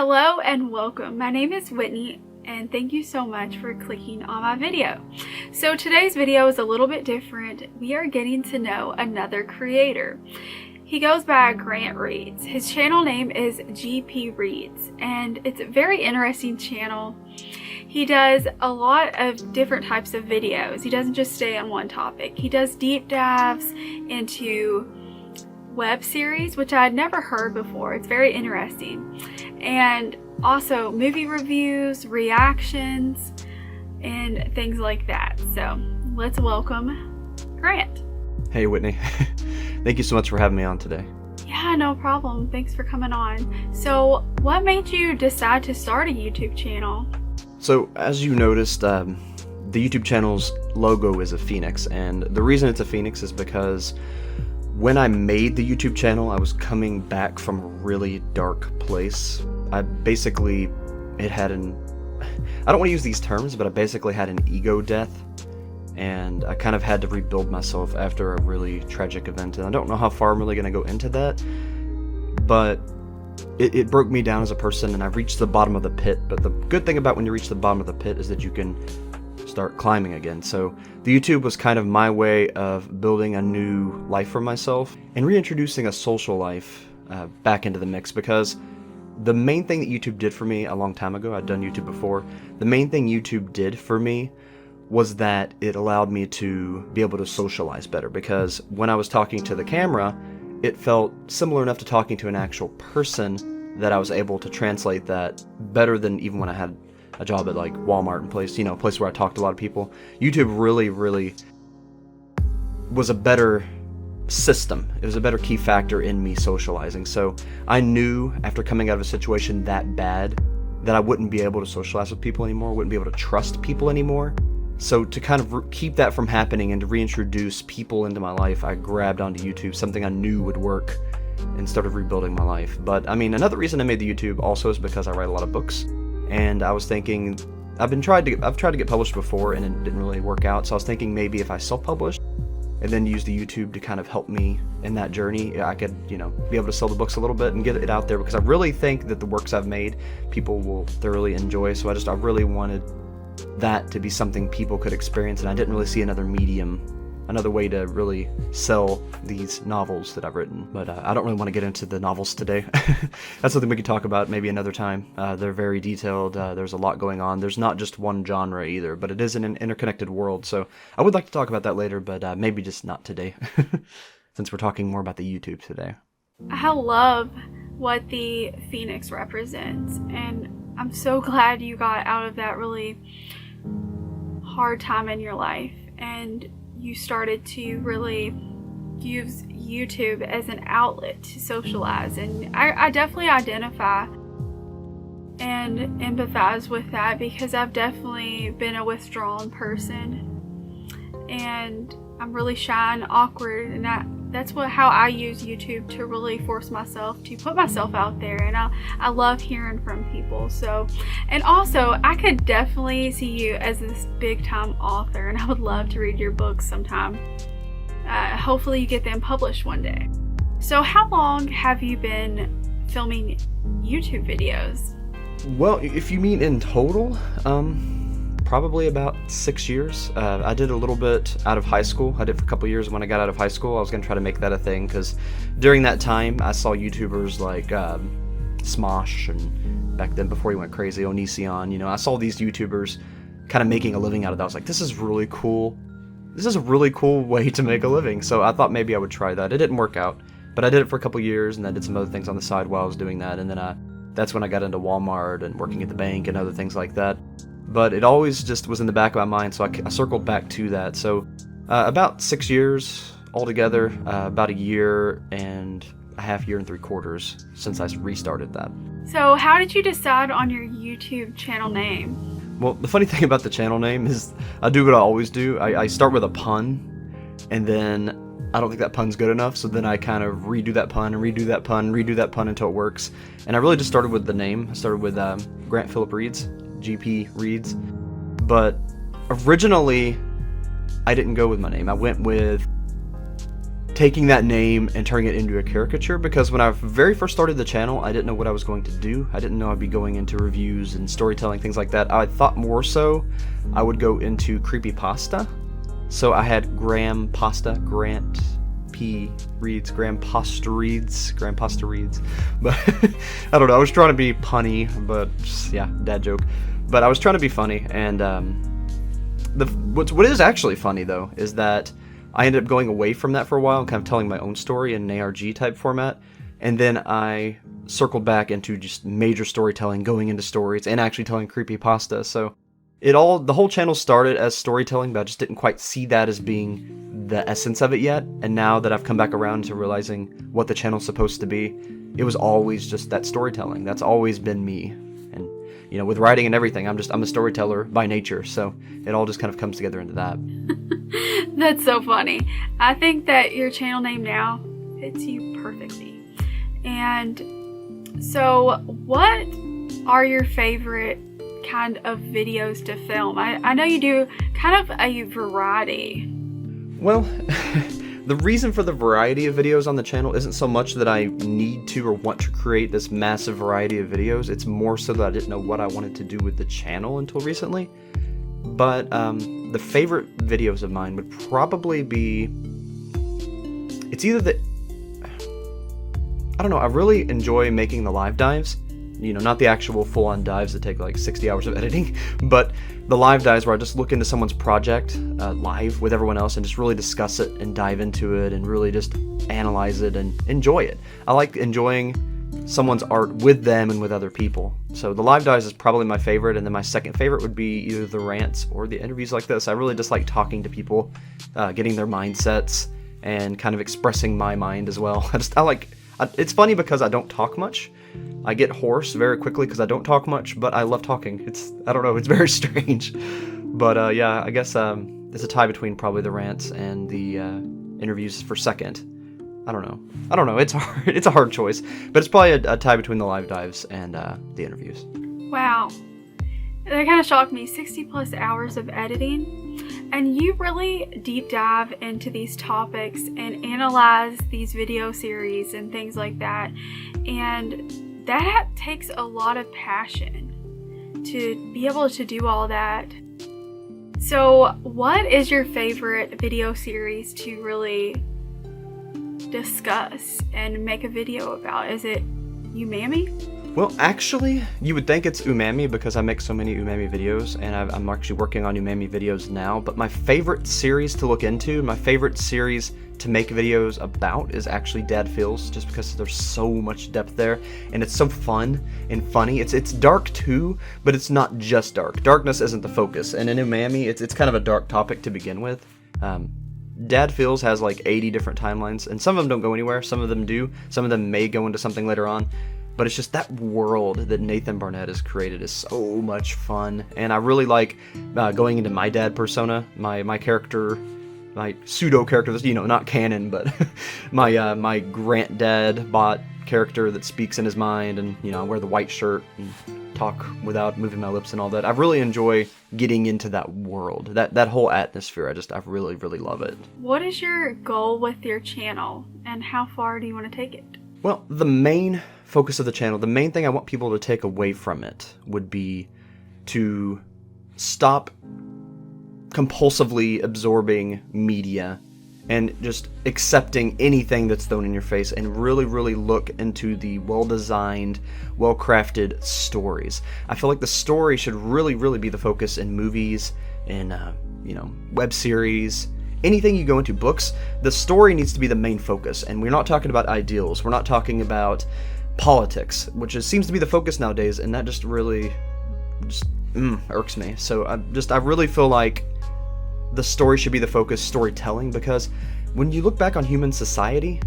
Hello and welcome. My name is Whitney and thank you so much for clicking on my video. So today's video is a little bit different. We are getting to know another creator. He goes by Grant Reeds. His channel name is GPReeds and it's a very interesting channel. He does a lot of different types of videos. He doesn't just stay on one topic. He does deep dives into web series, which I had never heard before. It's very interesting. And also movie reviews, reactions, and things like that. So let's welcome Grant. Hey Whitney, thank you so much for having me on today. Yeah, no problem. Thanks for coming on. So what made you decide to start a YouTube channel? So as you noticed, the YouTube channel's logo is a phoenix, and the reason it's a phoenix is because when I made the YouTube channel, I was coming back from a really dark place. I don't want to use these terms, but I basically had an ego death, and I kind of had to rebuild myself after a really tragic event, and I don't know how far I'm really going to go into that, but it broke me down as a person, and I reached the bottom of the pit. But the good thing about when you reach the bottom of the pit is that you can start climbing again. So the YouTube was kind of my way of building a new life for myself and reintroducing a social life back into the mix, because the main thing that YouTube did for me a long time ago, I'd done YouTube before, the main thing YouTube did for me was that it allowed me to be able to socialize better, because when I was talking to the camera, it felt similar enough to talking to an actual person that I was able to translate that better than even when I had a job at like Walmart and a place where I talked to a lot of people. YouTube really was a better system. It was a better key factor in me socializing. So I knew after coming out of a situation that bad that I wouldn't be able to socialize with people anymore, wouldn't be able to trust people anymore. So to kind of keep that from happening and to reintroduce people into my life, I grabbed onto YouTube, something I knew would work, and started rebuilding my life. But I mean, another reason I made the YouTube also is because I write a lot of books. And I was thinking, I've tried to get published before and it didn't really work out. So I was thinking maybe if I self-published and then use the YouTube to kind of help me in that journey, I could, be able to sell the books a little bit and get it out there, because I really think that the works I've made, people will thoroughly enjoy. So I really wanted that to be something people could experience, and I didn't really see another way to really sell these novels that I've written. But I don't really want to get into the novels today. That's something we could talk about maybe another time. They're very detailed. There's a lot going on. There's not just one genre either, but it is an interconnected world. So I would like to talk about that later, but maybe just not today, since we're talking more about the YouTube today. I love what the Phoenix represents, and I'm so glad you got out of that really hard time in your life and you started to really use YouTube as an outlet to socialize. And I definitely identify and empathize with that, because I've definitely been a withdrawn person and I'm really shy and awkward, and that's how I use YouTube to really force myself to put myself out there, and I love hearing from people. So, and also I could definitely see you as this big time author, and I would love to read your books sometime. Hopefully you get them published one day. So how long have you been filming YouTube videos? Well, if you mean in total, probably about 6 years. I did a little bit out of high school. I did for a couple years. When I got out of high school, I was going to try to make that a thing, because during that time I saw YouTubers like Smosh, and back then before he went crazy, Onision. I saw these YouTubers kind of making a living out of that. I was like, this is really cool. This is a really cool way to make a living. So I thought maybe I would try that. It didn't work out, but I did it for a couple years, and I did some other things on the side while I was doing that. And then that's when I got into Walmart and working at the bank and other things like that. But it always just was in the back of my mind, so I circled back to that. So about 6 years altogether, about a year and a half, year and 3/4 since I restarted that. So how did you decide on your YouTube channel name? Well, the funny thing about the channel name is I do what I always do. I start with a pun, and then I don't think that pun's good enough, so then I kind of redo that pun and redo that pun and redo that pun until it works. And I really just started with the name. I started with Grant Philip Reeds. GPReeds, but originally I didn't go with my name. I went with taking that name and turning it into a caricature, because when I very first started the channel, I didn't know what I was going to do. I didn't know I'd be going into reviews and storytelling, things like that. I thought more so I would go into creepypasta. So I had Graham Pasta, Grant P. Reeds, Graham Pasta Reeds, but I don't know, I was trying to be punny, but yeah, dad joke. But I was trying to be funny, and what is actually funny though is that I ended up going away from that for a while and kind of telling my own story in an ARG type format, and then I circled back into just major storytelling, going into stories and actually telling creepypasta. So the whole channel started as storytelling, but I just didn't quite see that as being the essence of it yet. And now that I've come back around to realizing what the channel's supposed to be, it was always just that storytelling. That's always been me. And, you know, with writing and everything, I'm a storyteller by nature. So it all just kind of comes together into that. That's so funny. I think that your channel name now fits you perfectly. And so what are your favorite kind of videos to film? I know you do kind of a variety. Well, the reason for the variety of videos on the channel isn't so much that I need to or want to create this massive variety of videos. It's more so that I didn't know what I wanted to do with the channel until recently. But the favorite videos of mine would probably be, it's either I don't know, I really enjoy making the live dives. You know, not the actual full-on dives that take like 60 hours of editing, but the live dives where I just look into someone's project live with everyone else and just really discuss it and dive into it and really just analyze it and enjoy it. I like enjoying someone's art with them and with other people. So the live dives is probably my favorite, and then my second favorite would be either the rants or the interviews like this. I really just like talking to people, getting their mindsets, and kind of expressing my mind as well. It's funny because I don't talk much. I get hoarse very quickly because I don't talk much, but I love talking. I don't know, it's very strange. But yeah, I guess it's a tie between probably the rants and the interviews for second. I don't know, it's hard. It's a hard choice, but it's probably a tie between the live dives and the interviews. Wow. That kind of shocked me. 60 plus hours of editing, and you really deep dive into these topics and analyze these video series and things like that, and that takes a lot of passion to be able to do all that. So what is your favorite video series to really discuss and make a video about? Is it Umami? Well, actually, you would think it's Umami because I make so many Umami videos, and I'm actually working on Umami videos now, but my favorite series to look into, my favorite series to make videos about is actually Dad Feels, just because there's so much depth there, and it's so fun and funny. It's dark too, but it's not just dark. Darkness isn't the focus, and in Umami, it's kind of a dark topic to begin with. Dad Feels has like 80 different timelines, and some of them don't go anywhere, some of them do, some of them may go into something later on. But it's just that world that Nathan Barnett has created is so much fun, and I really like going into my dad persona, my character, my pseudo character that's, you know, not canon, but my Grant Dad bot character that speaks in his mind, and, you know, I wear the white shirt and talk without moving my lips and all that. I really enjoy getting into that world, that whole atmosphere. I really love it. What is your goal with your channel, and how far do you want to take it? Well, the main focus of the channel, the main thing I want people to take away from it would be to stop compulsively absorbing media and just accepting anything that's thrown in your face, and really look into the well-designed, well-crafted stories. I feel like the story should really be the focus in movies and web series. Anything you go into, books, the story needs to be the main focus, and we're not talking about ideals, we're not talking about politics, which seems to be the focus nowadays, and that just really irks me. So I really feel like the story should be the focus, storytelling, because when you look back on human society,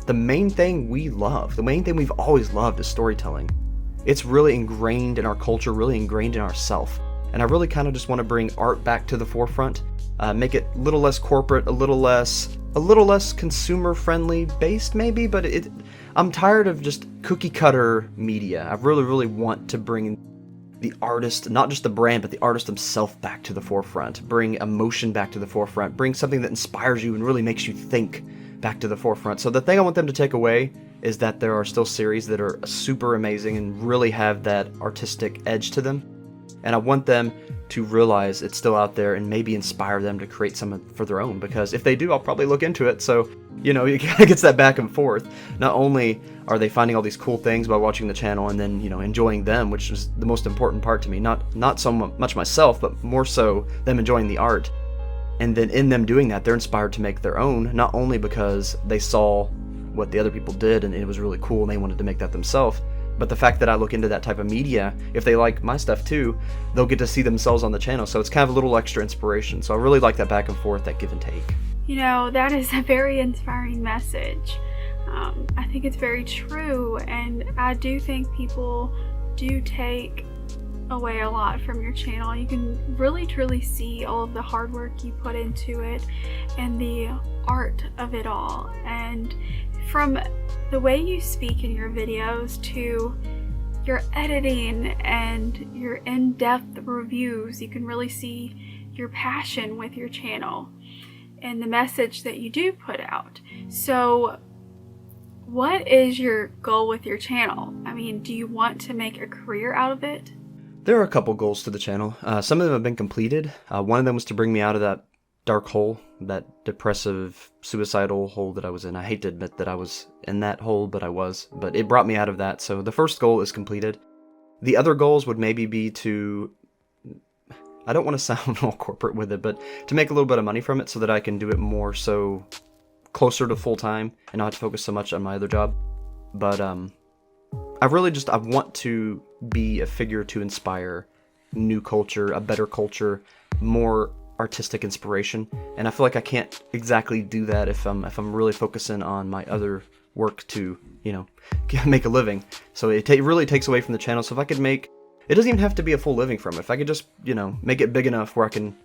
the main thing we love, the main thing we've always loved is storytelling. It's really ingrained in our culture, really ingrained in ourself, and I really kind of just want to bring art back to the forefront. Make it a little less corporate, a little less consumer-friendly based maybe, but I'm tired of just cookie-cutter media. I really want to bring the artist, not just the brand, but the artist himself back to the forefront. Bring emotion back to the forefront. Bring something that inspires you and really makes you think back to the forefront. So the thing I want them to take away is that there are still series that are super amazing and really have that artistic edge to them. And I want them to realize it's still out there and maybe inspire them to create some for their own, because if they do, I'll probably look into it. So, you know, it kind of gets that back and forth. Not only are they finding all these cool things by watching the channel and then, you know, enjoying them, which is the most important part to me. Not so much myself, but more so them enjoying the art. And then in them doing that, they're inspired to make their own, not only because they saw what the other people did and it was really cool and they wanted to make that themselves, but the fact that I look into that type of media, if they like my stuff too, they'll get to see themselves on the channel. So it's kind of a little extra inspiration. So I really like that back and forth, that give and take. You know, that is a very inspiring message. I think it's very true, and I do think people do take away a lot from your channel. You can really truly see all of the hard work you put into it and the art of it all. And from the way you speak in your videos to your editing and your in-depth reviews, you can really see your passion with your channel and the message that you do put out. So what is your goal with your channel? I mean, do you want to make a career out of it? There are a couple goals to the channel. Some of them have been completed. One of them was to bring me out of that dark hole, that depressive, suicidal hole that I was in. I hate to admit that I was in that hole, but I was. But it brought me out of that. So the first goal is completed. The other goals would maybe be to, I don't want to sound all corporate with it, but to make a little bit of money from it so that I can do it more so closer to full time and not have to focus so much on my other job. But I want to be a figure to inspire new culture, a better culture, more artistic inspiration. And I feel like I can't exactly do that if I'm really focusing on my other work to, you know, make a living. So it really takes away from the channel. So if I could make, it doesn't even have to be a full living from it. If I could just, you know, make it big enough where I can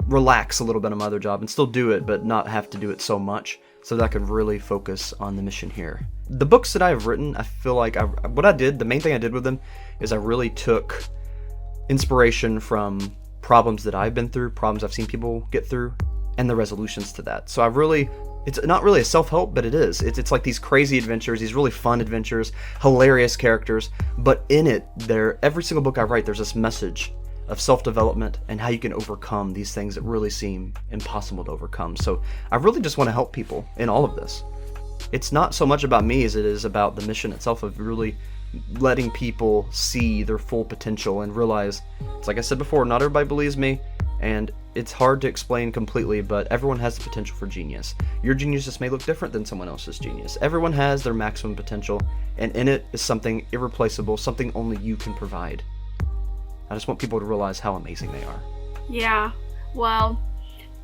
relax a little bit on my other job and still do it, but not have to do it so much, so that I could really focus on the mission here. The books that I've written, I feel like the main thing I did with them is I really took inspiration from problems that I've been through, problems I've seen people get through, and the resolutions to that. So it's not really a self-help, but it is. It's like these crazy adventures, these really fun adventures, hilarious characters, but in it, every single book I write, there's this message of self-development and how you can overcome these things that really seem impossible to overcome. So I really just want to help people in all of this. It's not so much about me as it is about the mission itself of really letting people see their full potential and realize, it's like I said before, not everybody believes me, and it's hard to explain completely, but everyone has the potential for genius. Your genius just may look different than someone else's genius. Everyone has their maximum potential, and in it is something irreplaceable, something only you can provide. I just want people to realize how amazing they are. Yeah, well,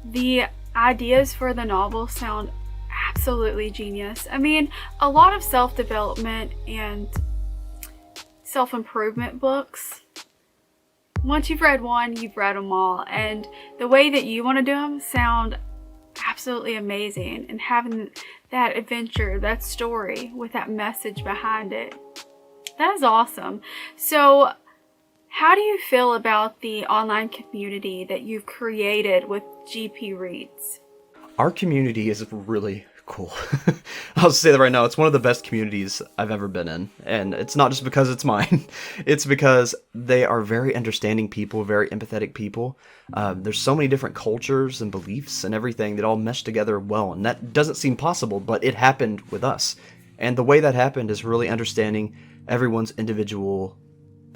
the ideas for the novel sound absolutely genius. I mean, a lot of self-development and self-improvement books, once you've read one, you've read them all, and the way that you want to do them sound absolutely amazing, and having that adventure, that story with that message behind it, that is awesome. So how do you feel about the online community that you've created with GPReeds? Our community is really cool. I'll say that right now. It's one of the best communities I've ever been in. And it's not just because it's mine. It's because they are very understanding people, very empathetic people. There's so many different cultures and beliefs and everything that all mesh together well. And that doesn't seem possible, but it happened with us. And the way that happened is really understanding everyone's individual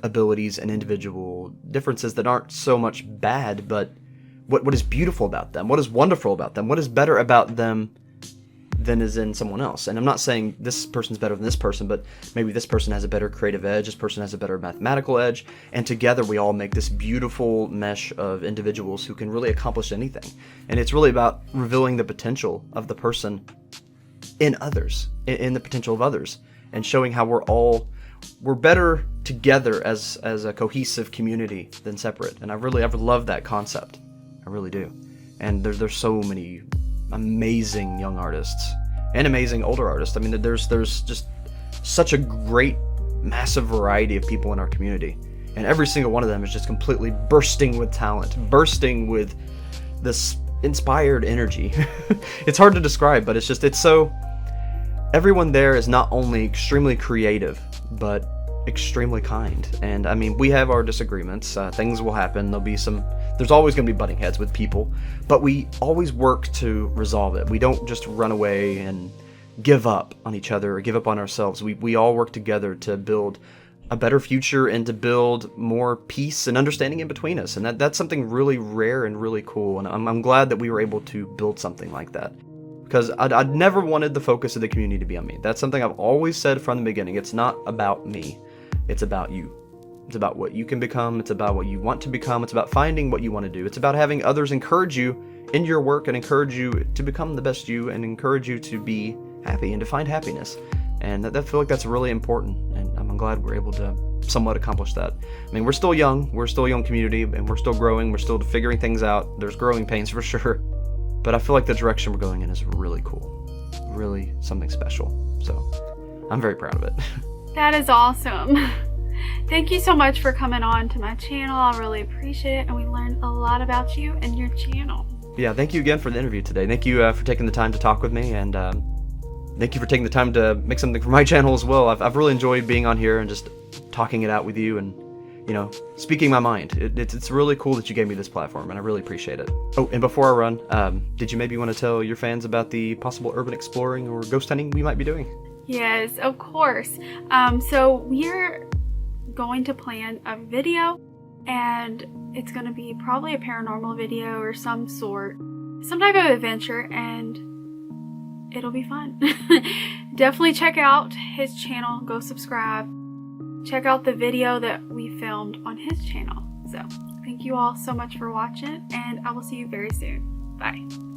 abilities and individual differences that aren't so much bad, but what is beautiful about them, what is wonderful about them, what is better about them than is in someone else. And I'm not saying this person's better than this person, but maybe this person has a better creative edge, this person has a better mathematical edge, and together we all make this beautiful mesh of individuals who can really accomplish anything. And it's really about revealing the potential of the person in others, in the potential of others, and showing how we're better together as a cohesive community than separate. And I've loved that concept. I really do. And there's so many amazing young artists and amazing older artists. I mean, there's just such a great, massive variety of people in our community. And every single one of them is just completely bursting with talent, bursting with this inspired energy. It's hard to describe, but it's so, everyone there is not only extremely creative, but extremely kind. And I mean, we have our disagreements, things will happen, there's always going to be butting heads with people, but we always work to resolve it. We don't just run away and give up on each other or give up on ourselves. We all work together to build a better future and to build more peace and understanding in between us. And that's something really rare and really cool. And I'm glad that we were able to build something like that, because I'd never wanted the focus of the community to be on me. That's something I've always said from the beginning. It's not about me. It's about you. It's about what you can become. It's about what you want to become. It's about finding what you want to do. It's about having others encourage you in your work and encourage you to become the best you and encourage you to be happy and to find happiness. And I feel like that's really important, and I'm glad we're able to somewhat accomplish that. I mean, we're still a young community, and we're still growing, we're still figuring things out. There's growing pains for sure, but I feel like the direction we're going in is really cool, really something special. So I'm very proud of it. That is awesome. Thank you so much for coming on to my channel. I really appreciate it, and we learned a lot about you and your channel. Yeah, thank you again for the interview today. Thank you for taking the time to talk with me, and thank you for taking the time to make something for my channel as well. I've really enjoyed being on here and just talking it out with you and, you know, speaking my mind. It's really cool that you gave me this platform, and I really appreciate it. Oh, and before I run, did you maybe want to tell your fans about the possible urban exploring or ghost hunting we might be doing? Yes, of course. So we're going to plan a video, and it's going to be probably a paranormal video or some sort, some type of adventure, and it'll be fun. Definitely check out his channel. Go subscribe. Check out the video that we filmed on his channel. So thank you all so much for watching, and I will see you very soon. Bye.